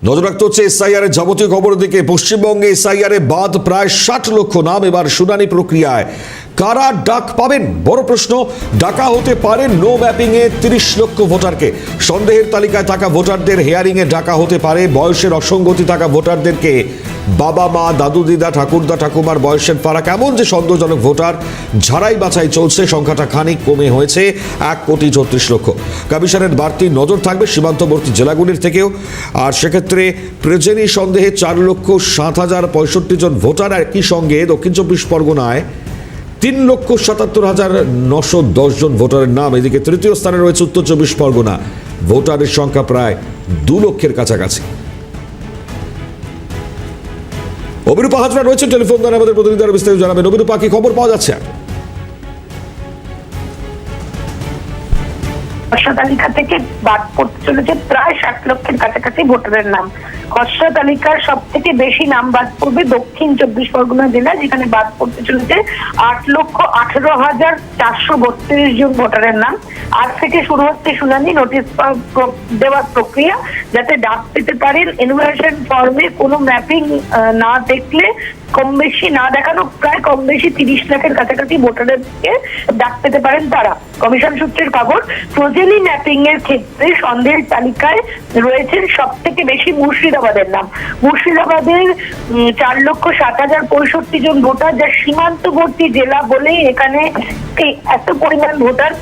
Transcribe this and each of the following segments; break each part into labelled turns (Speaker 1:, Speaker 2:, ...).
Speaker 1: নজর রাখতে হচ্ছে এসআইআর এর যাবতীয় খবরের দিকে। পশ্চিমবঙ্গে এসআইআর এ বাদ প্রায় 60 লক্ষ নাম এবার শুনানি প্রক্রিয়ায়। কারা ডাক পাবেন? বড় প্রশ্ন। ডাকা হতে পারে নো ম্যাপিং এ 30 লক্ষ ভোটারকে। সন্দেহের তালিকায় থাকা ভোটারদের হেয়ারিং এ ডাকা হতে পারে। বয়সের অসঙ্গতি থাকা ভোটারদেরকে বাবা মা দাদু দিদা ঠাকুরদা ঠাকুমার বয়সের ফারাক এমন যে সন্দেহজনক ভোটার ঝাড়াই বাছাই চলছে। সংখ্যাটা খানিক কমে হয়েছে 1,34,00,000। কমিশনের বাড়তি নজর থাকবে সীমান্তবর্তী জেলাগুলির থেকেও। আর সেক্ষেত্রে প্রেজেনি সন্দেহে 4,07,065 জন ভোটার। একই সঙ্গে দক্ষিণ 24 পরগনায় 3,77,910 জন ভোটারের নাম। এদিকে তৃতীয় স্থানে রয়েছে উত্তর 24 পরগনা। ভোটারের সংখ্যা প্রায় 2 লক্ষের কাছাকাছি। অভিরূপা হাজরা রয়েছেন টেলিফোন দ্বারা, আমাদের প্রতিনিধি আরো বিস্তারিত জানাবেন। অভিরূপা, কি খবর পাওয়া যাচ্ছে?
Speaker 2: খসড়া তালিকা থেকে বাদ পড়তে চলেছে প্রায় 60 লক্ষের কাছাকাছি ভোটারের নাম। খসড়া তালিকার সব থেকে বেশি নাম বাদ পড়বে দক্ষিণ 24 পরগনা জেলা, যেখানে বাদ পড়তে চলেছে 8,18,432 জন ভোটারের নাম। আজ থেকে শুরু হচ্ছে শুনানি, নোটিশ দেওয়ার প্রক্রিয়া। যাতে ডাক পেতে পারেন এনুমারেশন ফর্মে কোনো ম্যাপিং না দেখলে, কম বেশি না দেখানো প্রায় কম বেশি 30 লাখের কাছাকাছি ভোটারদেরকে ডাক পেতে পারেন তারা। কমিশন সূত্রের খবর, প্রজেনি ম্যাপিং এর ক্ষেত্রে সন্দেহের তালিকায় রয়েছেন সব থেকে বেশি মুর্শিদাবাদের নাম। মুর্শিদাবাদের 4,07,065 জন ভোটার, যা সীমান্তবর্তী জেলা বলেই এখানে এত পরিমাণ ভোটার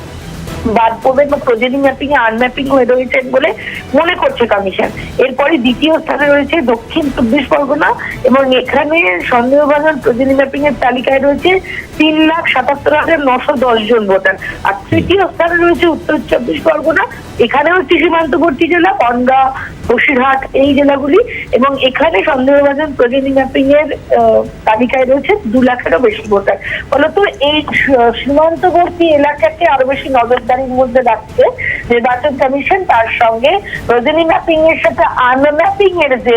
Speaker 2: বাদ পড়বে বা প্রজেনি ম্যাপিং এ আনম্যাপিং হয়ে রয়েছেন বলে মনে করছে কমিশন। এরপরে দ্বিতীয় স্থানে রয়েছে দক্ষিণ 24 পরগনা, এবং এখানে সন্দেহভাজন প্রজেনি ম্যাপিং এর তালিকায় রয়েছে 3,77,910 জন ভোটার। আর তৃতীয় স্থানে রয়েছে উত্তর 24 পরগনা। এখানেও একটি সীমান্তবর্তী জেলা, বনগাঁ বসিরহাট এই জেলাগুলি, এবং এখানে সন্দেহভাজন প্রজেনি ম্যাপিং এর তালিকায় রয়েছে 2 লাখেরও বেশি ভোটার। ফলত এই সীমান্তবর্তী এলাকাকে আরো বেশি নজরদারির মধ্যে রাখছে নির্বাচন কমিশন। তার সঙ্গে প্রজেনি ম্যাপিং এর সাথে আনম্যাপিং এর যে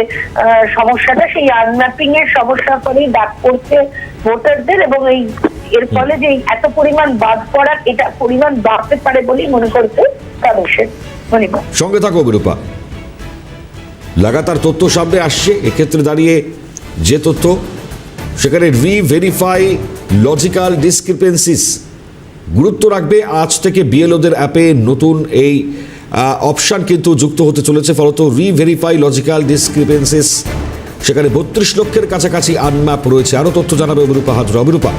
Speaker 2: সমস্যাটা, সেই আনম্যাপিং এর সমস্যার ফলেই ডাক পড়ছে ভোটারদের, এবং এর ফলে যে এত পরিমাণ বাদ পড়ার এটা পরিমাণ বাড়তে পারে বলেই মনে করছে কমিশন।
Speaker 1: সঙ্গে থাকো অভিরূপা। লাগাতার তথ্য সামনে আসছে। এক্ষেত্রে দাঁড়িয়ে যে তথ্য, সেখানে রি-ভেরিফাই লজিক্যাল ডিসক্রিপেন্সিস গুরুত্ব রাখবে। আজ থেকে বিএলওদের অ্যাপে নতুন এই অপশান কিন্তু যুক্ত হতে চলেছে। ফলত রি-ভেরিফাই লজিক্যাল ডিসক্রিপেন্সিস, সেখানে 32 লক্ষের কাছাকাছি আনম্যাপ রয়েছে। আরো তথ্য জানাবে অভিরূপা হাজরা। অভিরূপা,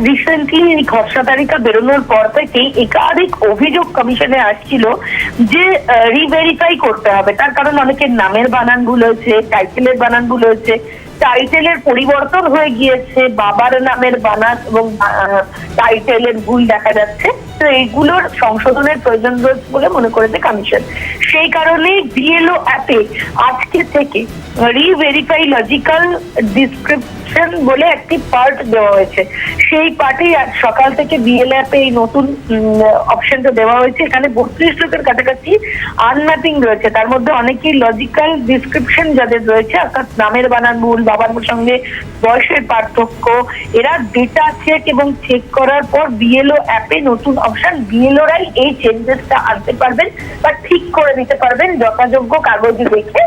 Speaker 2: রিসেন্টলি এই খসড়া তালিকা বেরোনোর পর থেকেই একাধিক অভিযোগ কমিশনে আসছিল যে রিভেরিফাই করতে হবে। তার কারণ অনেকের নামের বানান ভুল হয়েছে, টাইটেলের বানান ভুল হয়েছে, টাইটেলের পরিবর্তন হয়ে গিয়েছে, বাবার নামের বানান এবং টাইটেলের ভুল দেখা যাচ্ছে। তো এইগুলোর সংশোধনের প্রয়োজন রয়েছে বলে মনে করেছে কমিশন। সেই কারণে বিএলও অ্যাপে আজকে থেকে রি-ভেরিফাই লজিক্যাল ডিসক্রিপশন বলে একটি পার্ট দেওয়া হয়েছে। সেই পার্টেই আজ সকাল থেকে বিএলও অ্যাপে এই নতুন অপশনটা দেওয়া হয়েছে। এখানে 32 লক্ষের কাছাকাছি আনম্যাপিং রয়েছে। তার মধ্যে অনেকেই লজিক্যাল ডিসক্রিপশন যাদের রয়েছে, অর্থাৎ নামের বানান ভুল, বাবার সঙ্গে বয়সের পার্থক্য, এরা ডেটা চেক এবং চেক করার পর বিএলও অ্যাপে নতুন অপশন, বিএলওরাই এই চেঞ্জেসটা আনতে পারবেন বা ঠিক করে দিতে পারবেন যথাযোগ্য কাগজ দেখে,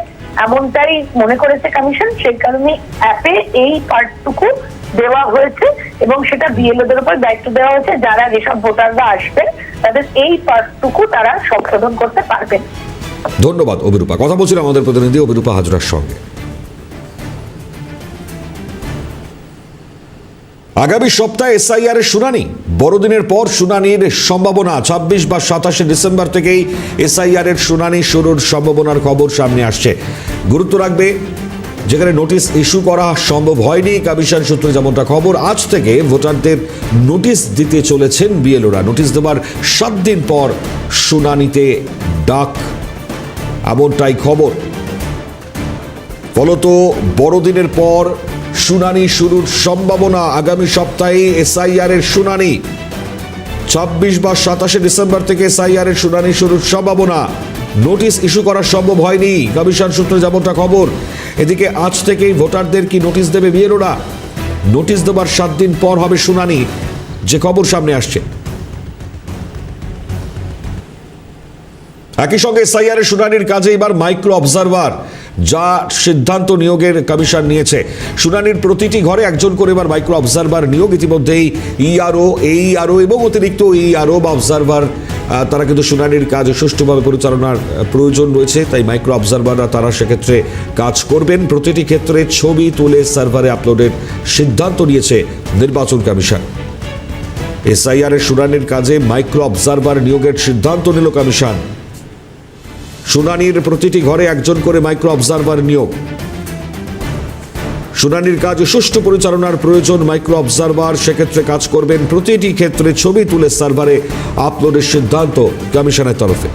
Speaker 2: এমনটাই মনে করেছে কমিশন। সেই কারণে অ্যাপে এই পার্টটুকু দেওয়া হয়েছে এবং সেটা বিএলওদের উপর দায়িত্ব দেওয়া হয়েছে। যারা যেসব ভোটাররা আসবেন তাদের এই পার্টটুকু তারা সংশোধন করতে পারবেন।
Speaker 1: ধন্যবাদ অভিরূপা। কথা বলছিলাম আমাদের প্রতিনিধি অভিরূপা হাজরার সঙ্গে। আগামী সপ্তাহে এসআইআর এর শুনানি। বড়দিনের পর শুনানির সম্ভাবনা। 26 বা 27 ডিসেম্বর থেকেই এসআইআর এর শুনানি শুরুর সম্ভাবনার খবর সামনে আসছে। গুরুত্ব রাখবে, যেখানে নোটিশ ইস্যু করা সম্ভব হয়নি কমিশন সূত্রে যেমনটা খবর, আজ থেকে ভোটারদের নোটিশ দিতে চলেছেন বিএলওরা। নোটিশ দেওয়ার 7 দিন পর শুনানিতে ডাক, এমনটাই খবর। ফলত বড়দিনের পর শুনানি শুরুর সম্ভাবনা। আগামী সপ্তাহে এসআইআর এর শুনানি। 26 বা 27 ডিসেম্বর থেকে এসআইআর এর শুনানি শুরুর সম্ভাবনা। নোটিশ ইস্যু করা সম্ভব হয়নি কমিশন সূত্রে যেমনটা খবর। এদিকে আজ থেকেই ভোটারদের কি নোটিশ দেবে বিএলওরা? নোটিশ দেবার 7 দিন পর হবে শুনানি, যে খবর সামনে আসছে। একই সঙ্গে এসআইআর এর শুনানির কাজে এবার মাইক্রো অবজারভার যা সিদ্ধান্ত নিয়োগের কমিশন নিয়েছে। শুনানির প্রতিটি ঘরে একজন করে এবার মাইক্রো অবজারভার নিয়োগ। ইতিমধ্যেই ইআরও, এইআরও এবং অতিরিক্ত ইআরও বা অবজারভার তারা কিন্তু শুনানির কাজ সুষ্ঠুভাবে পরিচালনার প্রয়োজন রয়েছে, তাই মাইক্রো অবজারভাররা তারা সেক্ষেত্রে কাজ করবেন। প্রতিটি ক্ষেত্রে ছবি তুলে সার্ভারে আপলোডের সিদ্ধান্ত নিয়েছে নির্বাচন কমিশন। এসআইআর এর শুনানির কাজে মাইক্রো অবজারভার নিয়োগের সিদ্ধান্ত নিল কমিশন। শুনানির প্রতিটি ঘরে একজন করে মাইক্রো অবজারভার নিয়োগ। শুনানির কাজ সুষ্ঠু পরিচালনার প্রয়োজন মাইক্রো অবজারভার সেক্ষেত্রে কাজ করবেন। প্রতিটি ক্ষেত্রে ছবি তুলে সার্ভারে আপলোডের সিদ্ধান্ত কমিশনের তরফে।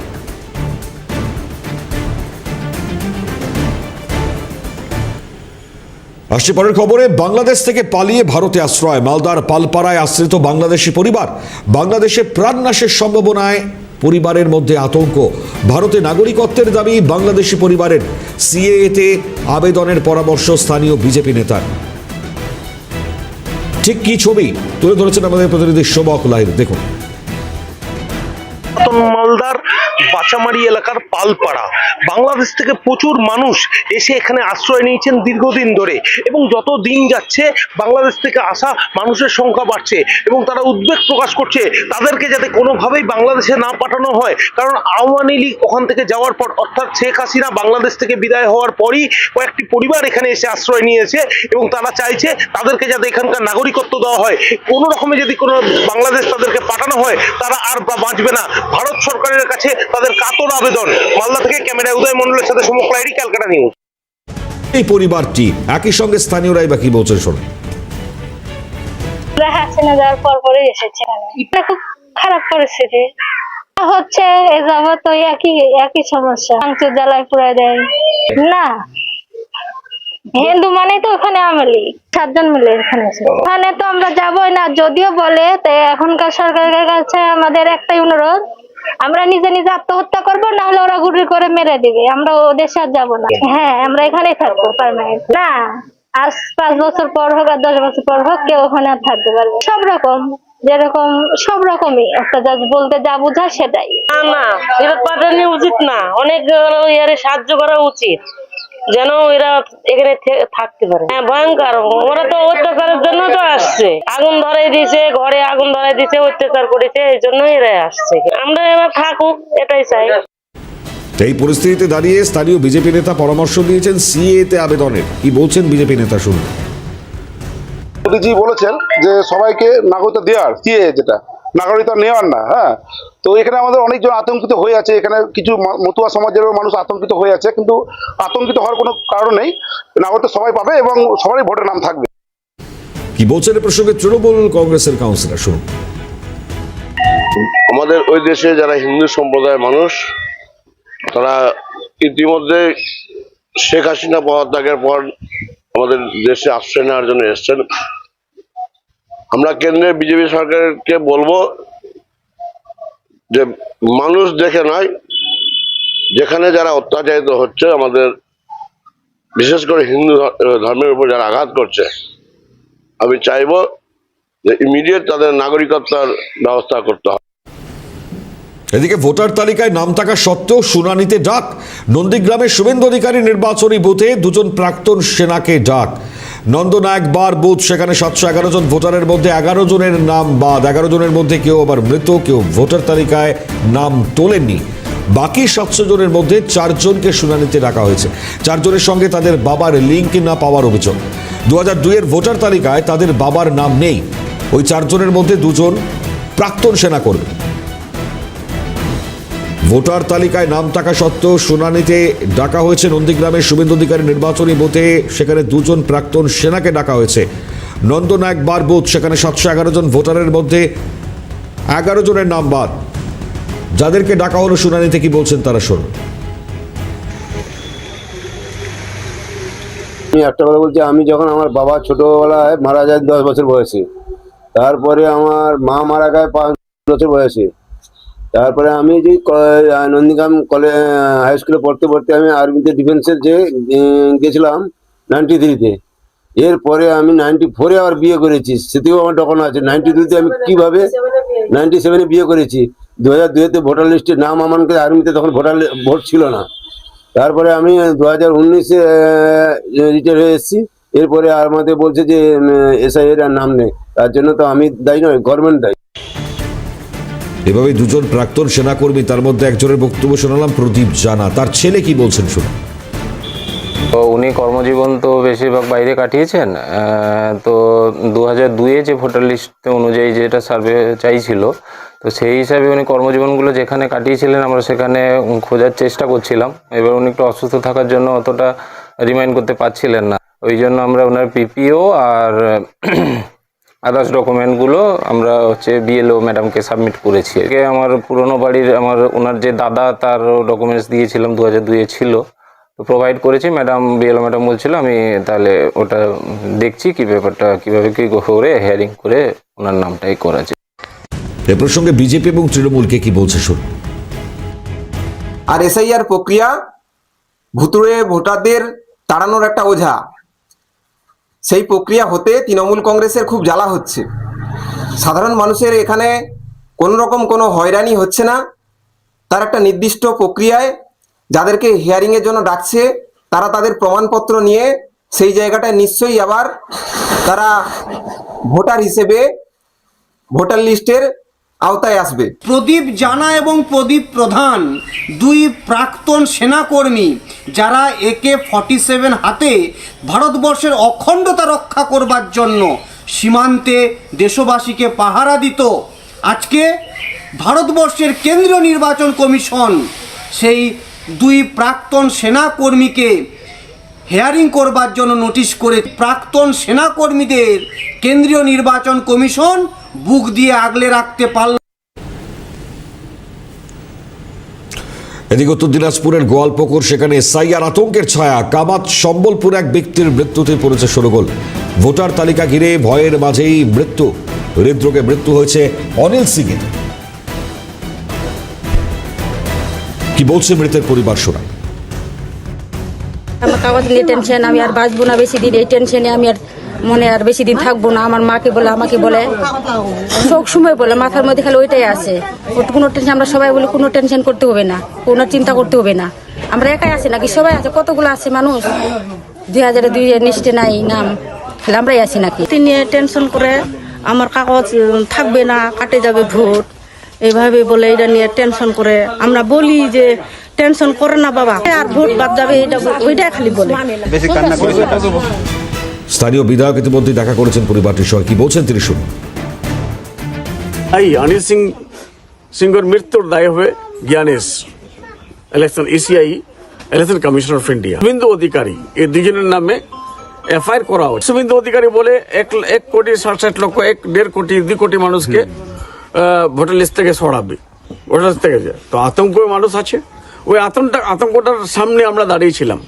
Speaker 1: আসছে পরের খবরে, বাংলাদেশ থেকে পালিয়ে ভারতে আশ্রয়। মালদার পালপাড়ায় আশ্রিত বাংলাদেশি পরিবার। বাংলাদেশে প্রাণনাশের সম্ভাবনায় পরিবারের মধ্যে আতঙ্ক। ভারতে নাগরিকত্বের দাবি বাংলাদেশি পরিবারের। সিএএতে আবেদনের পরামর্শ স্থানীয় বিজেপি নেতার। ঠিক কি ছবি তুলে ধরেছেন আমাদের প্রতিনিধি শোভক লাহিড়ী, দেখুন।
Speaker 3: মালদার বাচামারি এলাকার পালপাড়া, বাংলাদেশ থেকে প্রচুর মানুষ এসে এখানে আশ্রয় নিয়েছেন দীর্ঘদিন ধরে, এবং যত দিন যাচ্ছে বাংলাদেশ থেকে আসা মানুষের সংখ্যা বাড়ছে এবং তারা উদ্বেগ প্রকাশ করছে তাদেরকে যাতে কোনোভাবেই বাংলাদেশে না পাঠানো হয়। কারণ আওয়ামী লীগ ওখান থেকে যাওয়ার পর, অর্থাৎ শেখ হাসিনা বাংলাদেশ থেকে বিদায় হওয়ার পরই কয়েকটি পরিবার এখানে এসে আশ্রয় নিয়েছে এবং তারা চাইছে তাদেরকে যাতে এখানকার নাগরিকত্ব দেওয়া হয়। কোনো রকমে যদি কোনো বাংলাদেশ তাদেরকে পাঠানো হয় তারা আর বাঁচবে না। ভারত সরকারের কাছে তাদের কাতর আবেদন। মালদা থেকে ক্যামেরায় উদয় মন্ডলের সাথে সমক লাহিড়ী, ক্যালকাটা নিউজ।
Speaker 1: এই পরিবারটি একই সঙ্গে স্থানীয়রাই বা কি বলছেন শোনেন।
Speaker 4: হাসিনা যাওয়ার পর পরে এসেছে, এটা খুব খারাপ পরিস্থিতি হচ্ছে। এ যাবত ওই একই সমস্যা, ভাঙচুর জ্বালায় পুড়ায় দেয়। না, হিন্দু মানে তো ওখানে আমলি 7 জন মিলে এখানে ওখানে তো আমরা যাবোই না। যদিও বলে, তাই এখনকার সরকারের কাছে আমাদের একটাই অনুরোধ, আমরা নিজে নিজে আত্মহত্যা করবো, না হলে ওরা গুলি করে মেরে দিবে। আমরা ওদের সাথে যাবো না। হ্যাঁ, আমরা এখানেই থাকবো পার্মানেন্ট। না, আজ 5 বছর পর হোক আর 10 বছর পর হোক, কেউ ওখানে আর থাকতে পারবে। সব রকম, যেরকম সব রকমই একটা বলতে যা বোঝায় সেটাই।
Speaker 5: না, ফেরত পাঠানো উচিত না। অনেক ইয়ারে সাহায্য করা উচিত, যেন এরা এখানে থাকতে পারে। হ্যাঁ, ভয়ঙ্কর। ওরা তো অত্যাচারের জন্য তো আসছে, আগুন ধরাই দিয়েছে, ঘরে আগুন ধরাই দিয়েছে, অত্যাচার করেছে, এই জন্য এরা আসছে। আমরা এরা থাকুক, এটাই চাই।
Speaker 1: এই পরিস্থিতিতে দাঁড়িয়ে স্থানীয় বিজেপি নেতা পরামর্শ দিয়েছেন সিএতে আবেদনের। কি বলছেন বিজেপি নেতা শুনুন।
Speaker 6: মোদীজি বলেছেন যে সবাইকে নাগরিকত্ব দেওয়ার, সিএ যেটা নাগরিকত্ব নেওয়ার না। হ্যাঁ, তো এখানে আমাদের অনেকজন আতঙ্কিত হয়ে আছে। এখানে কিছু মতুয়া সমাজেরও মানুষ আতঙ্কিত হয়ে আছে, কিন্তু আতঙ্কিত হওয়ার কোনো কারণ নেই। নাগরিকত্ব সবাই পাবে এবং সবারই ভোটের নাম থাকবে।
Speaker 1: কি বলছেন এ প্রসঙ্গে তৃণমূল কংগ্রেসের কাউন্সিলর শুনুন।
Speaker 7: আমাদের ওই দেশে যারা হিন্দু সম্প্রদায়ের মানুষ, তারা ইতিমধ্যে শেখ হাসিনা পদত্যাগের পর আমাদের দেশে আশ্রয় নেওয়ার জন্য এসছেন। আমরা কেন্দ্রের বিজেপি সরকারকে বলবো যে মানুষ দেখে নয়, যেখানে যারা অত্যাচারিত হচ্ছে, আমাদের বিশেষ করে হিন্দু ধর্মের উপর যারা আঘাত করছে, আমি চাইবো যে ইমিডিয়েট তাদের নাগরিকত্বের ব্যবস্থা করতে হবে।
Speaker 1: এদিকে ভোটার তালিকায় নাম থাকা সত্ত্বেও শুনানিতে ডাক। নন্দীগ্রামের শুভেন্দু অধিকারী নির্বাচনী বুথে 2 জন প্রাক্তন সেনাকে ডাক। নন্দনায়ক বার বুথ, সেখানে 711 জন ভোটারের মধ্যে 11 জনের নাম বাদ। 11 জনের মধ্যে কেউ আবার মৃত, কেউ ভোটার তালিকায় নাম তোলেননি। বাকি 700 জনের মধ্যে 4 জনকে শুনানিতে ডাকা হয়েছে। 4 জনের সঙ্গে তাদের বাবার লিঙ্ক না পাওয়ার অভিযোগ। 2002 এর ভোটার তালিকায় তাদের বাবার নাম নেই। ওই 4 জনের মধ্যে 2 জন প্রাক্তন সেনাকর্মী। ভোটার তালিকায় নাম থাকা সত্ত্বেও শুনানিতে ডাকা হয়েছে নন্দীগ্রামের শুভেন্দু অধিকারী নির্বাচনী বুথে। সেখানে 2 জন প্রাক্তন সেনাকে ডাকা হয়েছে। নন্দনায়ক বার বুথ, সেখানে 711 জন ভোটারের মধ্যে 11 জনের নাম বাদ। যাদেরকে ডাকা হলো শুনানিতে কি বলছেন তারা শুনুন।
Speaker 8: আমি একটা কথা বলছি, আমি যখন আমার বাবা ছোটবেলায় মারা যায় 10 বছর বয়সে, তারপরে আমার মা মারা যায় 5 বছর বয়সে, তারপরে আমি যে নন্দীগ্রাম কলেজ হাই স্কুলে পড়তে পড়তে আমি আর্মিতে ডিফেন্সের যে গেছিলাম 93-তে। এরপরে আমি 94-এ আবার বিয়ে করেছি, সেটিও আমার ডকুমেন্ট আছে। 92-তে আমি কিভাবে 97-এ বিয়ে করেছি। 2002-তে ভোটার লিস্টে নাম আমাকে আর্মিতে তখন ভোট ছিল না। তারপরে আমি 2019-এ রিটায়ার হয়ে এসেছি। এরপরে আমাদের বলছে যে এসআইআর এর নাম নেই, তার জন্য তো আমি দায়ী নয়, গভর্নমেন্ট দায়ী।
Speaker 1: এভাবে দুজন প্রাক্তন সেনাকর্মী, তার মধ্যে একজনের বক্তব্য শোনালাম প্রদীপ জানা, তার ছেলে কি বলছেন শুনুন।
Speaker 9: তো উনি কর্মজীবন তো বেশিরভাগ বাইরে কাটিয়েছেন। তো 2002-এ যে ভোটার লিস্ট অনুযায়ী যেটা সার্ভে চাইছিল, তো সেই হিসাবে উনি কর্মজীবনগুলো যেখানে কাটিয়েছিলেন আমরা সেখানে খোঁজার চেষ্টা করছিলাম। এবার উনি একটু অসুস্থ থাকার জন্য অতটা রিমাইন্ড করতে পারছিলেন না, ওই জন্য আমরা ওনার পিপিও আর আদার্স ডকুমেন্টগুলো আমরা হচ্ছে বিএলও ম্যাডামকে সাবমিট করেছি। আমার পুরনো বাড়ির ওনার যে দাদা, তার ডকুমেন্টস দিয়েছিলাম, 2002-এ ছিল, তো প্রোভাইড করেছি। বিএলও ম্যাডাম বলছিল আমি তাহলে ওটা দেখছি কি ব্যাপারটা, কিভাবে কি করে হিয়ারিং করে ওনার নামটাই করা যায়।
Speaker 1: এ প্রসঙ্গে বিজেপি এবং তৃণমূলকে কি বলছে শুনুন।
Speaker 10: আর এসআইআর প্রক্রিয়া ভুতুড়ে ভোটারদের তাড়ানোর একটা ওঝা, সেই প্রক্রিয়া হতে তৃণমূল কংগ্রেসের খুব জ্বালা হচ্ছে। সাধারণ মানুষের এখানে কোনো রকম কোনো হয়রানি হচ্ছে না। তার একটা নির্দিষ্ট প্রক্রিয়ায় যাদেরকে হিয়ারিংয়ের জন্য ডাকছে, তারা তাদের প্রমাণপত্র নিয়ে সেই জায়গাটায় নিশ্চয়ই আবার তারা ভোটার হিসেবে ভোটার লিস্টের আওতায় আসবে।
Speaker 11: প্রদীপ জানা এবং প্রদীপ প্রধান দুই প্রাক্তন সেনাকর্মী, যারা AK-47 হাতে ভারতবর্ষের অখণ্ডতা রক্ষা করবার জন্য সীমান্তে দেশবাসীকে পাহারা দিত। আজকে ভারতবর্ষের কেন্দ্রীয় নির্বাচন কমিশন সেই দুই প্রাক্তন সেনাকর্মীকে হিয়ারিং করবার জন্য নোটিশ করে প্রাক্তন সেনাকর্মীদের কেন্দ্রীয় নির্বাচন কমিশন বুক দিয়ে আগলে রাখতে পারল।
Speaker 1: এদিকে উত্তর দিনাজপুরের গোয়ালপুকুর, সেখানে এসআইআর আতঙ্কের ছায়া। কামাত সম্বলপুর এক ব্যক্তির মৃত্যুতে পড়েছে শোরগোল। ভোটার তালিকা ঘিরে ভয়ের মাঝেই মৃত্যু। হৃদরোগে মৃত্যু হয়েছে অনিল সিং এর। কি বলছে মৃতের পরিবার শোনা।
Speaker 12: আমার কাগজ নিয়ে টেনশন, আমি আর বাঁচবো না বেশি দিন, এই টেনশনে আমি আর মনে আর বেশি দিন থাকবো না। আমার মাকে বলে, আমাকে বলে, সব সময় বলে, মাথার মধ্যে খালি ওইটাই আছে। কোনো টেনশন, আমরা সবাই বলি কোনো টেনশন করতে হবে না, কোনো চিন্তা করতে হবে না। আমরা একাই আছি নাকি, সবাই আছে, কতগুলো আছে মানুষ। 2002 লিস্টে নাই নাম, তাহলে আমরাই আছি নাকি। নিয়ে টেনশন করে আমার কাগজ থাকবে না, কাটে যাবে ভোট, এইভাবে বলে এটা নিয়ে টেনশন করে। আমরা বলি যে টেনশন করে না বাবা, আর ভোট বাদ যাবে, এটা ওইটাই খালি বলে।
Speaker 1: স্থানীয় বিধায়ক ইতিমধ্যে দেখা করেছেন পরিবারটির সঙ্গে, কি বলছেন তিনি শুনুন।
Speaker 13: অনিল সিংহর মৃত্যুর দায় হয়ে Gyanesh election ECI election commissioner of India, Suvendu Adhikari, এই দুজনের নামে FIR করা হয়েছে। শুভেন্দু অধিকারী বলে 1,60,60,00,000, 1.5 কোটি 2 কোটি মানুষকে ভোটার লিস্ট থেকে সরাবে, ভোটার লিস্ট থেকে যায়। তো আতঙ্ক মানুষ আছে, ওই আতঙ্কটার সামনে আমরা দাঁড়িয়েছিলাম।